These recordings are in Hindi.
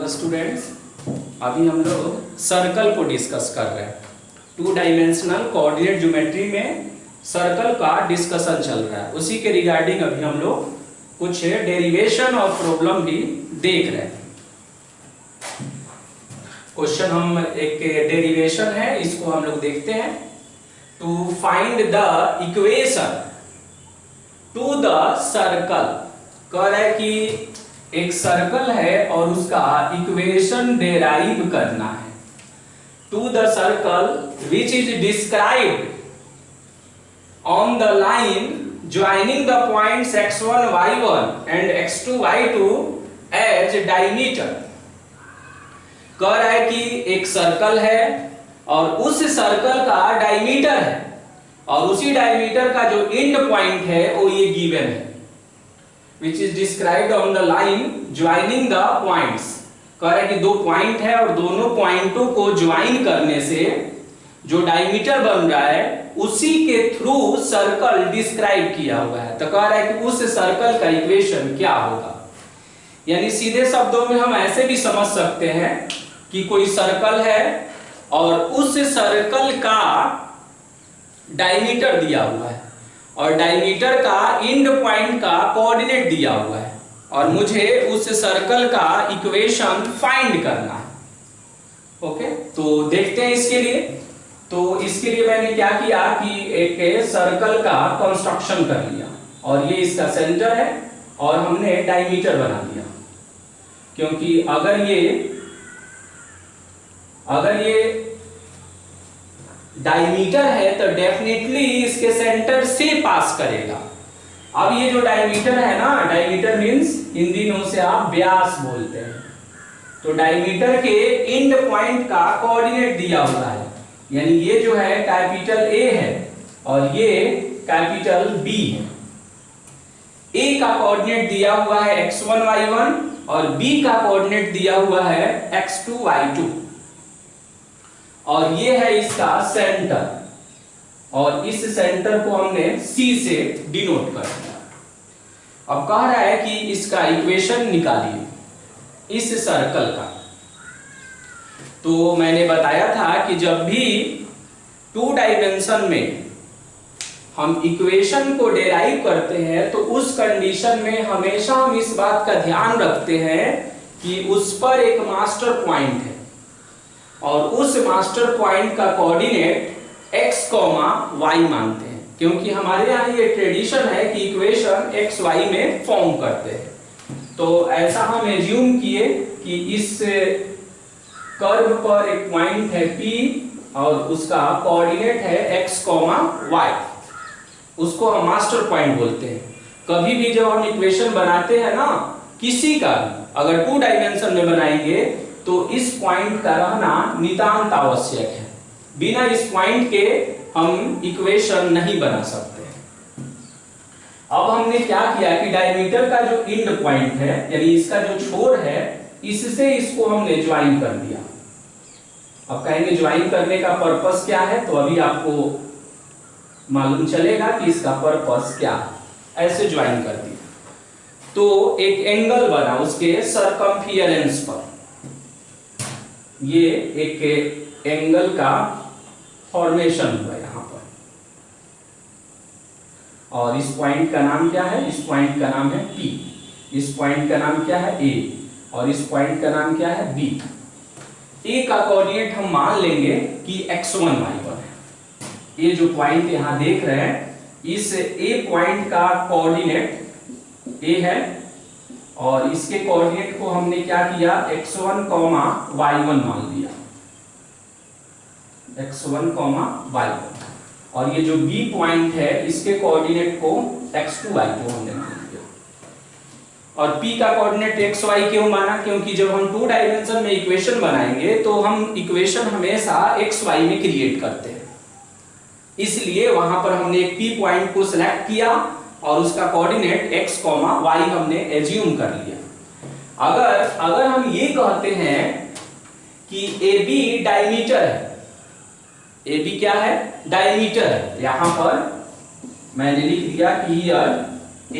हेलो स्टूडेंट्स, अभी हम लोग सर्कल को डिस्कस कर रहे हैं। 2 डायमेंशनल कोऑर्डिनेट ज्योमेट्री में सर्कल का डिस्कशन चल रहा है। उसी के रिगार्डिंग अभी हम लोग कुछ डेरिवेशन और प्रॉब्लम भी देख रहे हैं। क्वेश्चन हम एक डेरिवेशन है, इसको हम लोग देखते हैं। To find the equation to the circle, कह रहा है कि एक सर्कल है और उसका इक्वेशन डेराइव करना है। To the circle which is described on the line joining the points x1 y1 and x2 y2 as diameter. कह रहा है कि एक सर्कल है और उस सर्कल का डायमीटर है और उसी डायमीटर का जो एंड पॉइंट है वो ये गिवन है, which is described on the line joining the points। कह रहा है कि 2 पॉइंट है और दोनों पॉइंटों को ज्वाइन करने से जो डायमीटर बन रहा है उसी के थ्रू सर्कल डिस्क्राइब किया हुआ है। तो कह रहा है कि उस सर्कल का इक्वेशन क्या होगा। यानी सीधे शब्दों में हम ऐसे भी समझ सकते हैं कि कोई सर्कल है और उस सर्कल का डायमीटर दिया हुआ है और डायमीटर का एंड पॉइंट का कोऑर्डिनेट दिया हुआ है और मुझे उस सर्कल का इक्वेशन फाइंड करना है। ओके, तो देखते हैं इसके लिए। तो इसके लिए मैंने क्या किया कि एक सर्कल का कंस्ट्रक्शन कर लिया और ये इसका सेंटर है और हमने डायमीटर बना दिया, क्योंकि अगर ये डायमीटर है तो डेफिनेटली इसके सेंटर से पास करेगा। अब ये जो डायमीटर है ना, डायमीटर मींस इन दिनों से आप व्यास बोलते हैं, तो डायमीटर के एंड पॉइंट का कोऑर्डिनेट दिया हुआ है। यानी ये जो है कैपिटल A है और ये कैपिटल B है। A का कोऑर्डिनेट दिया हुआ है x1 y1 और B का कोऑर्डिनेट दिया हुआ है x2 y2 और ये है इसका सेंटर और इस सेंटर को हमने C से डिनोट कर दिया। अब कह रहा है कि इसका इक्वेशन निकालिए इस सर्कल का। तो मैंने बताया था कि जब भी 2 डायमेंशन में हम इक्वेशन को डेराइव करते हैं तो उस कंडीशन में हमेशा हम इस बात का ध्यान रखते हैं कि उस पर एक मास्टर पॉइंट है और उस मास्टर पॉइंट का कोऑर्डिनेट x, y मानते हैं, क्योंकि हमारे यहाँ ये ट्रेडिशन है कि इक्वेशन x, y में फॉर्म करते हैं। तो ऐसा हम एज्यूम किए कि इस कर्व पर एक पॉइंट है P और उसका कोऑर्डिनेट है x, y, उसको हम मास्टर पॉइंट बोलते हैं। कभी भी जब हम इक्वेशन बनाते हैं ना किसी का, अगर 2 डायमेंशन में बनाएंगे तो इस पॉइंट का रहना नितांत आवश्यक है। बिना इस पॉइंट के हम इक्वेशन नहीं बना सकते। अब हमने क्या किया कि डायमीटर का जो एंड पॉइंट है, यानी इसका जो छोर है, इससे इसको हमने ज्वाइन कर दिया। अब कहेंगे ज्वाइन करने का पर्पस क्या है, तो अभी आपको मालूम चलेगा कि इसका पर्पस क्या है। ऐसे ज्वाइन कर दिया तो एक एंगल बना उसके सरकमफियरेंस पर। ये एक एंगल का फॉर्मेशन हुआ यहां पर और इस पॉइंट का नाम क्या है? इस पॉइंट का नाम है P, इस पॉइंट का नाम क्या है A और इस पॉइंट का नाम क्या है B। A का कोऑर्डिनेट हम मान लेंगे कि x1 y1 है। ये जो पॉइंट यहां देख रहे हैं, इस A पॉइंट का कोऑर्डिनेट A है और इसके कोऑर्डिनेट को हमने क्या किया, x1, y1 मान लिया, x1, y1। और ये जो B पॉइंट है इसके कोऑर्डिनेट को x2, y2 हमने मान लिया। और P का कोऑर्डिनेट x, y क्यों माना? क्योंकि जब हम 2 डायमेंशन में इक्वेशन बनाएंगे तो हम इक्वेशन हमेशा x, y में क्रिएट करते हैं, इसलिए वहां पर हमने एक P पॉइंट को सिलेक्ट किया और उसका कोऑर्डिनेट x, y हमने एज्यूम कर लिया। अगर हम ये कहते हैं कि AB डायमीटर है, AB क्या है? डायमीटर है। यहां पर मैंने लिख दिया कि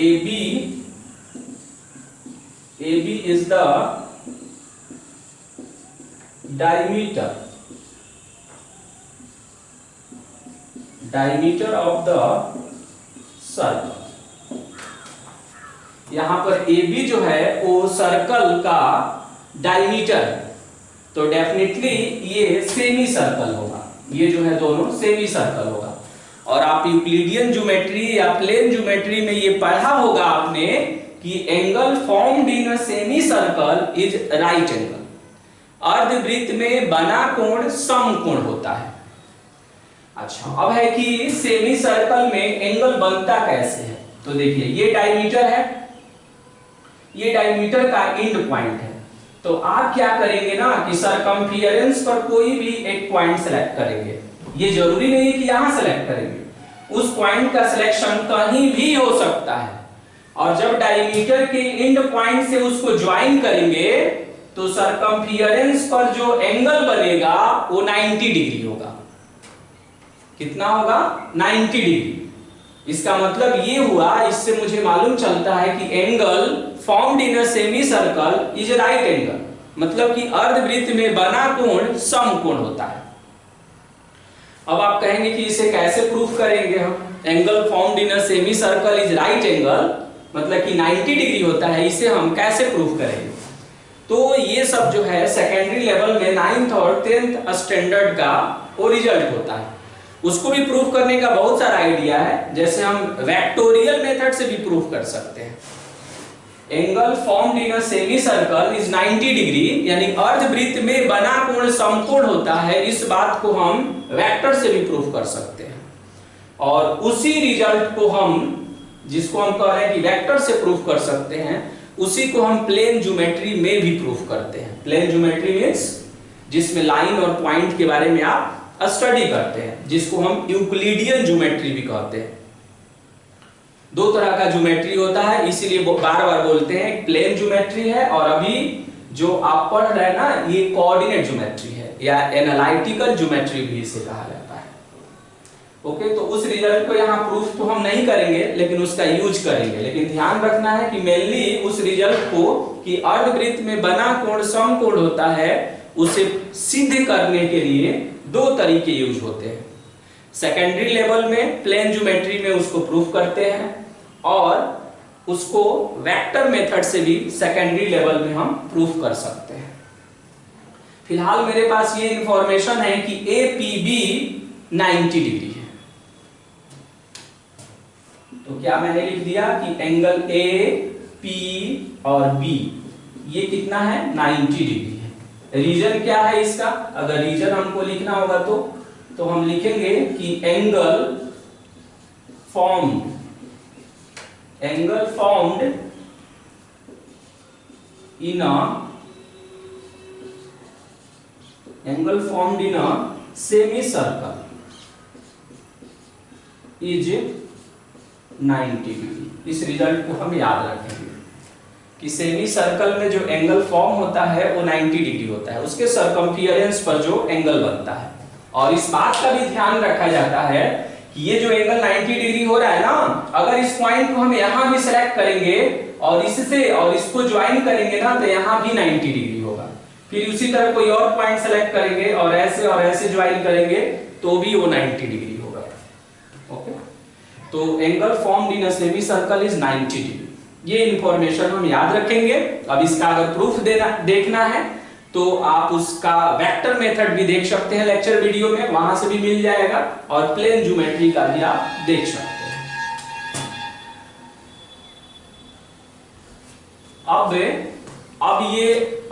AB is the diameter of the circle. यहां पर ए बी जो है वो सर्कल का डायमीटर है, तो डेफिनेटली ये सेमी सर्कल होगा। ये जो है दोनों सेमी सर्कल होगा। और आप यूक्लिडियन ज्योमेट्री या प्लेन ज्योमेट्री में ये पढ़ा होगा आपने कि angle formed in a semi circle is right angle. अर्धवृत्त में बना कोण समकोण होता है। अच्छा, अब है कि सेमी सर्कल में एंगल बनता कैसे है। तो देखिए, ये डायमीटर है, ये डायमीटर का एंड पॉइंट है। तो आप क्या करेंगे ना कि सरकमफियरेंस पर कोई भी एक पॉइंट सेलेक्ट करेंगे। ये जरूरी नहीं है कि यहां सेलेक्ट करेंगे, उस पॉइंट का सिलेक्शन कहीं भी हो सकता है। और जब डायमीटर के एंड पॉइंट से उसको ज्वाइन करेंगे तो सरकमफियरेंस पर जो एंगल बनेगा वो 90 डिग्री होगा। कितना होगा? 90 डिग्री। इसका मतलब ये हुआ, इससे मुझे मालूम चलता है कि angle formed in a semi circle is right angle, मतलब कि अर्धवृत्त में बना कोण समकोण होता है। अब आप कहेंगे कि इसे कैसे प्रूफ करेंगे हम? Angle formed in a semi circle is right angle मतलब कि 90 डिग्री होता है, इसे हम कैसे प्रूफ करेंगे? तो ये सब जो है सेकेंडरी लेवल में 9th और 10th स्टैंडर्ड का वो रिजल्ट होता है। उसको भी प्रूफ करने का बहुत सारा आइडिया है, जैसे हम वेक्टोरियल मेथड से भी प्रूफ कर सकते हैं। Angle formed in a semi circle is 90 degree, यानी अर्धवृत्त में बना कोण समकोण होता है। इस बात को हम वेक्टर से भी प्रूफ कर सकते हैं। और उसी रिजल्ट को हम, जिसको हम कह रहे हैं कि वेक्टर से प्रूफ कर सकते हैं, उसी को हम प्लेन ज्योमेट्री में भी प्रूफ करते हैं। प्लेन ज्योमेट्री मींस जिसमें लाइन और पॉइंट के बारे में आप स्टडी करते हैं, जिसको हम यूक्लिडियन ज्योमेट्री भी कहते हैं। दो तरह का ज्योमेट्री होता है, इसीलिए बार बार बोलते हैं प्लेन ज्योमेट्री है, और अभी जो आप पढ़ रहे हैं ना, ये कोऑर्डिनेट ज्योमेट्री है या एनालिटिकल ज्योमेट्री भी इसे कहा जाता है। ओके, तो उस रिजल्ट को यहाँ प्रूफ तो हम नहीं करेंगे, लेकिन उसका यूज करेंगे। लेकिन ध्यान रखना है कि मेनली उस रिजल्ट को कि अर्धवृत्त में बना कोण समकोण होता है, उसे सिद्ध करने के लिए दो तरीके यूज होते हैं। सेकेंडरी लेवल में प्लेन ज्योमेट्री में उसको प्रूफ करते हैं, और उसको वेक्टर मेथड से भी सेकेंडरी लेवल में हम प्रूफ कर सकते हैं। फिलहाल मेरे पास ये इंफॉर्मेशन है कि APB 90 डिग्री है। तो क्या मैंने लिख दिया कि एंगल AP और B ये कितना है? 90 डिग्री है। रीजन क्या है इसका? अगर रीजन हमको लिखना होगा तो हम लिखेंगे कि angle formed in a semi circle is 90 degree. इस रिजल्ट को हम याद रखेंगे कि सेमी सर्कल में जो एंगल फॉर्म होता है वो 90 डिग्री होता है, उसके सरकमफियरेंस पर जो एंगल बनता है। और इस बात का भी ध्यान रखा जाता है कि ये जो एंगल 90 डिग्री हो रहा है ना, अगर इस पॉइंट को हम यहां भी सिलेक्ट करेंगे और इससे और इसको ज्वाइन करेंगे ना, तो यहां भी 90 डिग्री होगा। फिर उसी तरह कोई और पॉइंट सेलेक्ट करेंगे और ऐसे ज्वाइन करेंगे तो भी वो 90 डिग्री होगा। ओके, तो angle formed in a semi circle is 90 degree. ये इंफॉर्मेशन हम याद रखेंगे। अब इसका अगर प्रूफ देखना है तो आप उसका वेक्टर मेथड भी देख सकते हैं लेक्चर वीडियो में, वहां से भी मिल जाएगा, और प्लेन ज्योमेट्री का भी आप देख सकते हैं।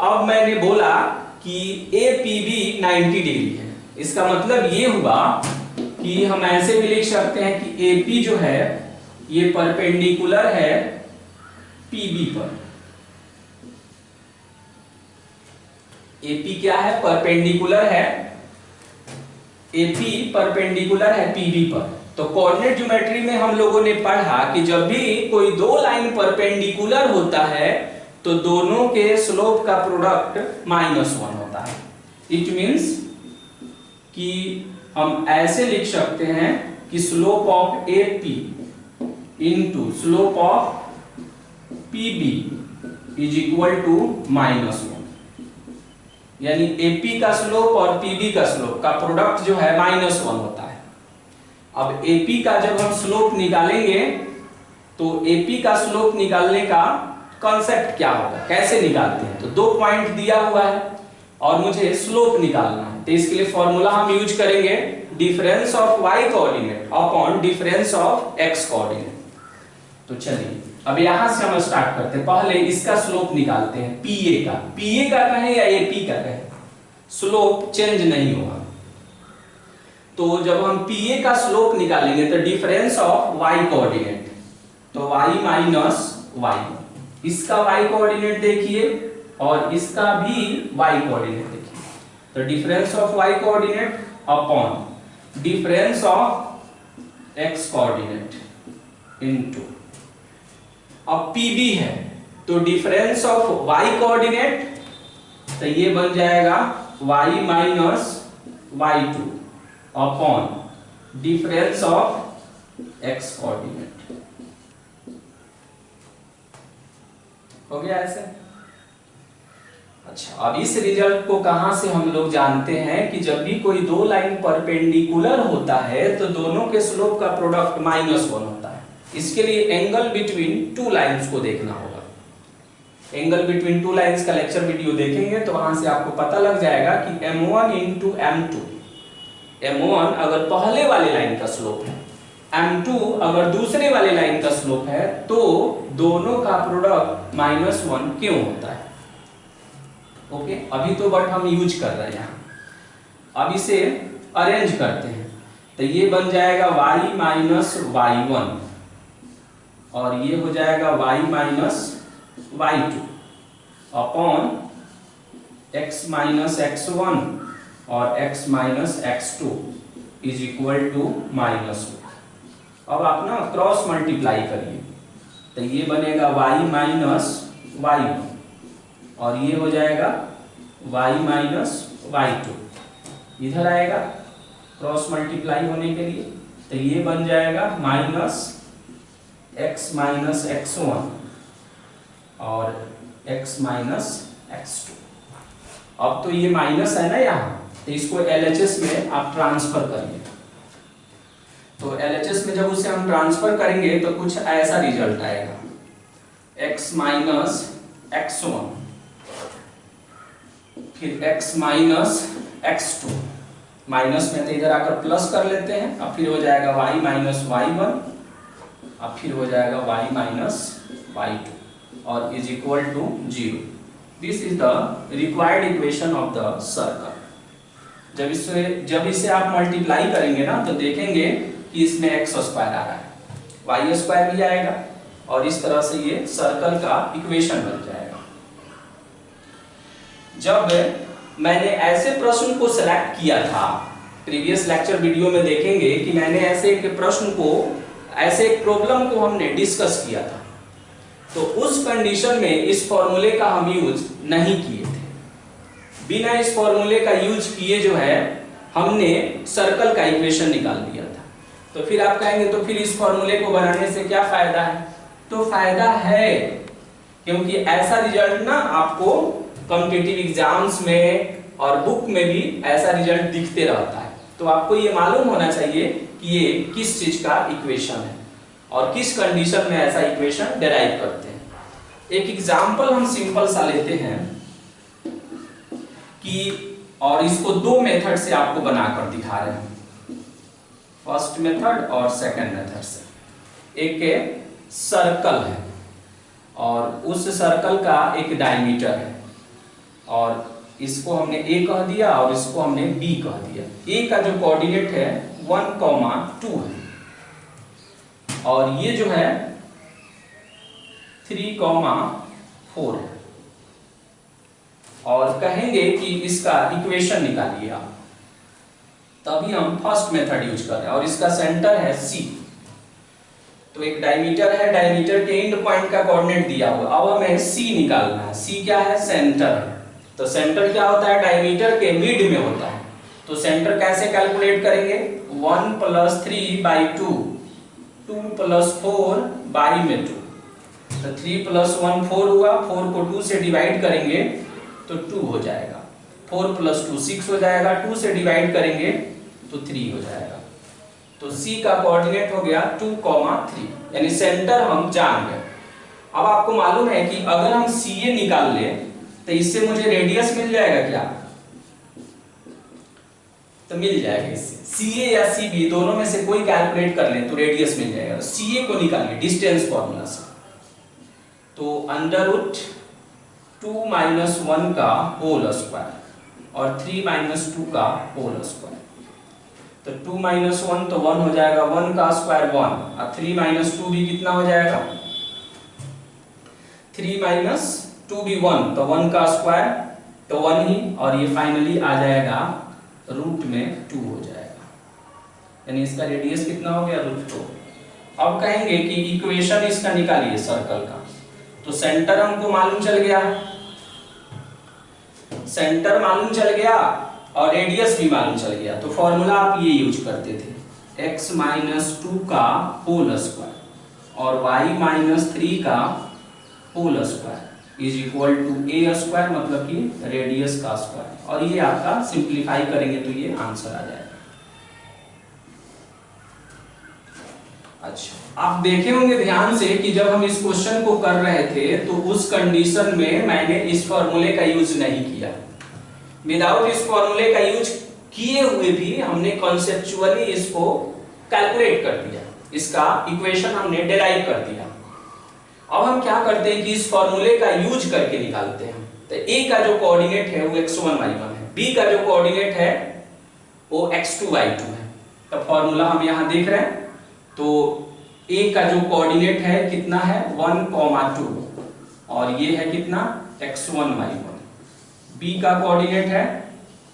अब मैंने बोला कि APB 90 डिग्री है। इसका मतलब ये हुआ कि हम ऐसे भी लिख सकते हैं कि AP जो है ये परपेंडिकुलर है PB पर। AP क्या है? परपेंडिकुलर है, AP परपेंडिकुलर है PB पर। तो कोऑर्डिनेट ज्योमेट्री में हम लोगों ने पढ़ा कि जब भी कोई दो लाइन परपेंडिकुलर होता है तो दोनों के स्लोप का प्रोडक्ट -1 होता है। इट मींस कि हम ऐसे लिख सकते हैं कि slope of AP into slope of PB is equal to -1। यानी AP का स्लोप और PB का स्लोप का प्रोडक्ट जो है -1 होता है। अब AP का जब हम स्लोप निकालेंगे तो AP का स्लोप निकालने का कॉन्सेप्ट क्या होगा, कैसे निकालते हैं? तो 2 पॉइंट दिया हुआ है और मुझे स्लोप निकालना है, तो इसके लिए फॉर्मूला हम यूज करेंगे difference of y coordinate upon difference of x coordinate. तो चलिए अब यहां से हम स्टार्ट करते हैं। पहले इसका स्लोप निकालते हैं, PA का कहें या AP का कहें, स्लोप चेंज नहीं होगा। तो जब हम PA का स्लोप निकालेंगे तो डिफरेंस ऑफ y कोऑर्डिनेट, तो y माइनस y, इसका y कोऑर्डिनेट देखिए और इसका भी y कोऑर्डिनेट देखिए, तो difference of y coordinate upon difference of x coordinate into, अब PB है तो डिफरेंस ऑफ y कोऑर्डिनेट, तो ये बन जाएगा y minus y2 upon difference of x coordinate. हो गया ऐसे? अच्छा, अब इस रिजल्ट को कहां से हम लोग जानते हैं कि जब भी कोई दो लाइन परपेंडिकुलर होता है तो दोनों के स्लोप का प्रोडक्ट -1 होता है। इसके लिए एंगल बिटवीन टू लाइंस को देखना होगा। एंगल बिटवीन टू लाइंस का लेक्चर वीडियो देखेंगे तो वहां से आपको पता लग जाएगा कि M1 इंटू M2, M1 अगर पहले वाले लाइन का स्लोप है, M2 अगर दूसरे वाले लाइन का स्लोप है, तो दोनों का प्रोडक्ट -1 क्यों होता है? ओके, अभी तो बट हम यूज कर रहे हैं यहाँ। अब इसे अरेंज करते हैं तो ये बन जाएगा y माइनस y1 और ये हो जाएगा y minus y2 upon x minus x1 और x minus x2 is equal to -1। अब आप ना क्रॉस मल्टीप्लाई करिए तो ये बनेगा y माइनस y1 और ये हो जाएगा y माइनस y2, इधर आएगा क्रॉस मल्टीप्लाई होने के लिए, तो ये बन जाएगा माइनस x माइनस x1 और x माइनस x2। अब तो ये माइनस है ना यहाँ, तो इसको LHS में आप ट्रांसफर करिए। तो LHS में जब उसे हम ट्रांसफर करेंगे तो कुछ ऐसा रिजल्ट आएगा, x माइनस x1 फिर x माइनस x2, माइनस में तो इधर आकर प्लस कर लेते हैं, अब फिर हो जाएगा y माइनस y1, अब फिर हो जाएगा y माइनस y2 और is equal to 0। This is the required equation of the circle. जब इसे आप मल्टीप्लाई करेंगे ना तो देखेंगे कि इसमें x स्क्वायर आ रहा है, y स्क्वायर भी आएगा और इस तरह से ये सर्कल का इक्वेशन बन जाएगा। जब मैंने ऐसे प्रश्न को सेलेक्ट किया था, प्रीवियस लेक्चर वीडियो में देखेंगे कि मैंने ऐसे एक प्रश्न को, ऐसे एक प्रॉब्लम को हमने डिस्कस किया था, तो उस कंडीशन में इस फॉर्मूले का हम यूज नहीं किए थे। बिना इस फॉर्मूले का यूज किए जो है हमने सर्कल का इक्वेशन निकाल दिया था। तो फिर आप कहेंगे तो फिर इस फॉर्मूले को बनाने से क्या फायदा है? तो फायदा है, क्योंकि ऐसा रिजल्ट ना आपको कॉम्पिटिटिव एग्जाम्स में और बुक में भी ऐसा रिजल्ट दिखते रहता है। तो आपको ये मालूम होना चाहिए कि ये किस चीज का इक्वेशन है और किस कंडीशन में ऐसा इक्वेशन डेराइव करते हैं। एक एग्जांपल हम सिंपल सा लेते हैं कि, और इसको दो मेथड से आपको बनाकर दिखा रहे हैं, फर्स्ट मेथड और सेकंड मेथड से। एक सर्कल है और उस सर्कल का एक डायमीटर है और इसको हमने A कह दिया और इसको हमने B कह दिया। A का जो कोऑर्डिनेट है 1,2 है और ये जो है 3,4 है और कहेंगे कि इसका इक्वेशन निकालिए आप, तभी हम फर्स्ट मेथड यूज कर रहे हैं और इसका सेंटर है C। तो एक डायमीटर है, डायमीटर के एंड पॉइंट का कोऑर्डिनेट दिया हुआ, अब हमें C निकालना है। C क्या है? सेंटर है। तो सेंटर क्या होता है? डायमीटर के मिड में होता है। तो सेंटर कैसे कैलकुलेट करेंगे? 1 + 3/2, 2 + 4/2। तो 3 + 1 4 हुआ, 4 को 2 से डिवाइड करेंगे तो 2 हो जाएगा। 4 + 2 6 हो जाएगा, 2 से डिवाइड करेंगे तो 3 हो जाएगा। तो C का कोऑर्डिनेट हो गया 2, 3, यानी सेंटर हम जान गए। अब आपको मालूम है कि अगर हम CA निकाल लें तो इससे मुझे रेडियस मिल जाएगा क्या? तो मिल जाएगा इससे। CA या CB दोनों में से कोई कैलकुलेट कर लें तो रेडियस मिल जाएगा। तो CA को निकालिए डिस्टेंस फॉर्मूला से, तो √2 - 1 का होल स्क्वायर और 3 - 2 का होल स्क्वायर। तो 2 - 1 तो 1 हो जाएगा, 1 का स्क्वायर 1, और 3 - 2 भी कितना हो जाएगा? 3 - 2 भी 1, तो 1 का स्क्वायर तो 1 ही, और ये फाइनली आ जाएगा रूट में 2 हो जाएगा, यानी इसका रेडियस कितना हो गया? √2। अब कहेंगे कि इक्वेशन इसका निकालिए सर्कल का। तो सेंटर हमको मालूम चल गया, सेंटर मालूम चल गया और रेडियस भी मालूम चल गया। तो फॉर्मूला आप ये यूज करते थे, x - 2 का होल स्क्वायर और y - 3 का whole square is equal to a², मतलब कि रेडियस का स्क्वायर। और ये आपका सिंप्लीफाई करेंगे तो ये आंसर आ जाएगा। अच्छा, आप देखे होंगे ध्यान से कि जब हम इस क्वेश्चन को कर रहे थे तो उस कंडीशन में मैंने इस फॉर्मूले का यूज नहीं किया। विदाउट इस फॉर्मूले का यूज किए हुए भी हमने कॉन्सेप्चुअली इसको कैलकुलेट कर दिया, इसका इक्वेशन हमने डेराइव कर दिया। अब हम क्या करते हैं कि इस फॉर्मूले का यूज करके निकालते हैं। तो A का जो कोऑर्डिनेट है वो x1 y1 है, B का जो कोऑर्डिनेट है वो x2 y2 है। तो फॉर्मूला हम यहां देख रहे हैं, तो A का जो कोऑर्डिनेट है कितना है? 1, 2, और ये है कितना? x1 y1। B का कोऑर्डिनेट है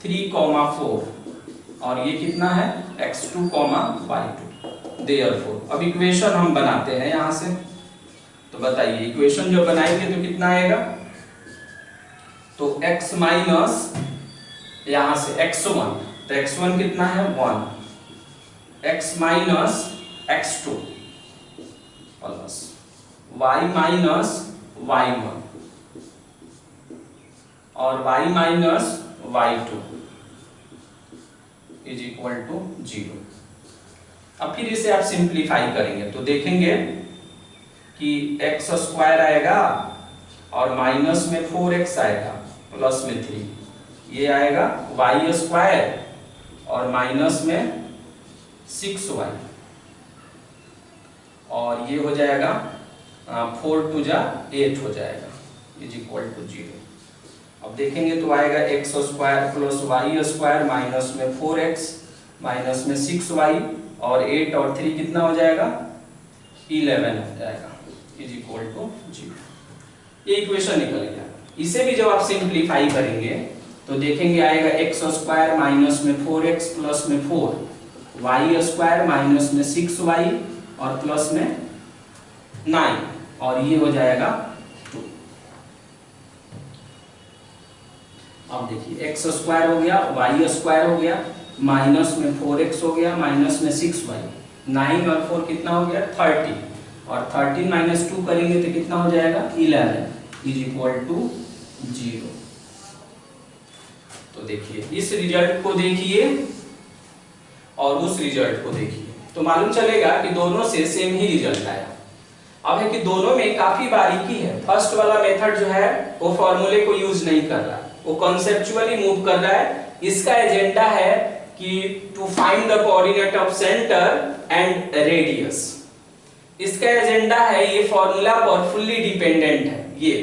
3, 4, और ये कितना है? x2 y2। देयरफॉर अब इक्वेशन हम बनाते हैं यहां से। तो बताइए इक्वेशन जो बनाएंगे तो कितना आएगा? तो x माइनस यहां से x1, तो x1 कितना है? 1, x minus x2 plus y minus y1 और y minus y2 is equal to 0। अब फिर इसे आप सिंप्लीफाई करेंगे तो देखेंगे कि x² आएगा और माइनस में 4x आएगा, प्लस में 3, ये आएगा y² और माइनस में 6y, और ये हो जाएगा 4 × 2 = 8 हो जाएगा, इज इक्वल टू 0। अब देखेंगे तो आएगा x² प्लस y² माइनस में 4x माइनस में 6y, और 8 और 3 कितना हो जाएगा? 11 हो जाएगा, इज इक्वल टू 0। ये इक्वेशन निकल गया। इसे भी जब आप सिंप्लीफाई करेंगे तो देखेंगे आएगा x² माइनस में 4x प्लस में 4, y² माइनस में 6y और प्लस में 9, और ये हो जाएगा 2। अब देखिए x² हो गया, y² हो गया, माइनस में 4x हो गया, माइनस में 6y, 9 और 4 कितना हो गया? 30, और 13 - 2 करेंगे तो कितना हो जाएगा? 11, इज इक्वल टू 0। तो देखिए इस रिजल्ट को देखिए और उस रिजल्ट को देखिए तो मालूम चलेगा कि दोनों से सेम ही रिजल्ट आया। अब है कि दोनों में काफी बारीकी है। फर्स्ट वाला मेथड जो है वो फॉर्मूले को यूज नहीं कर रहा, वो कॉन्सेप्चुअली मूव कर रहा है। इसका एजेंडा है कि to find the coordinate of centre and radius. इसका एजेंडा है, ये फॉर्मूला पर फुल्ली डिपेंडेंट है। ये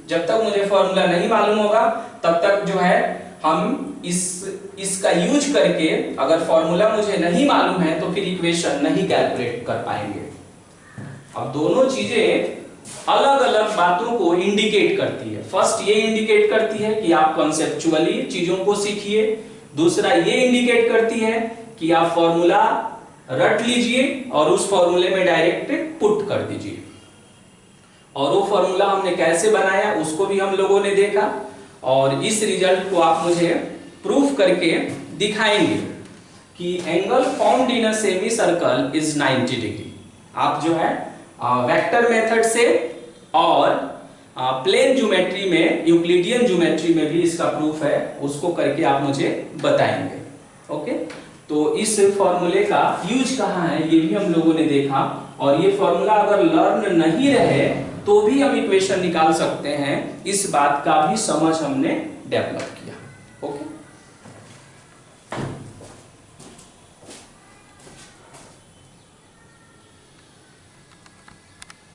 जब तक मुझे फॉर्मूला नहीं मालूम होगा तब तक जो है हम इसका यूज करके, अगर फॉर्मूला मुझे नहीं मालूम है तो फिर इक्वेशन नहीं कैलकुलेट कर पाएंगे। अब दोनों चीजें अलग अलग बातों को इंडिकेट करती है। फर्स्ट ये इंडिकेट करती है कि आप कॉन्सेप्चुअली चीजों को सीखिए, दूसरा ये इंडिकेट करती है कि आप फॉर्मूला रट लीजिए और उस फॉर्मूले में डायरेक्ट पुट कर दीजिए। और वो फॉर्मूला हमने कैसे बनाया उसको भी हम लोगों ने देखा, और इस रिजल्ट को आप मुझे प्रूफ करके दिखाएंगे कि angle formed in a semi circle is 90 degree. आप जो है वेक्टर मेथड से और प्लेन ज्योमेट्री में, यूक्लिडियन ज्योमेट्री में भी इसका प्रूफ है, उसको करके आप मुझे बताएंगे। ओके, तो इस फॉर्मूले का यूज कहाँ है ये भी हम लोगों ने देखा, और ये फॉर्मूला अगर लर्न नहीं रहे तो भी हम इक्वेशन निकाल सकते हैं, इस बात का भी समझ हमने डेवलप किया। ओके।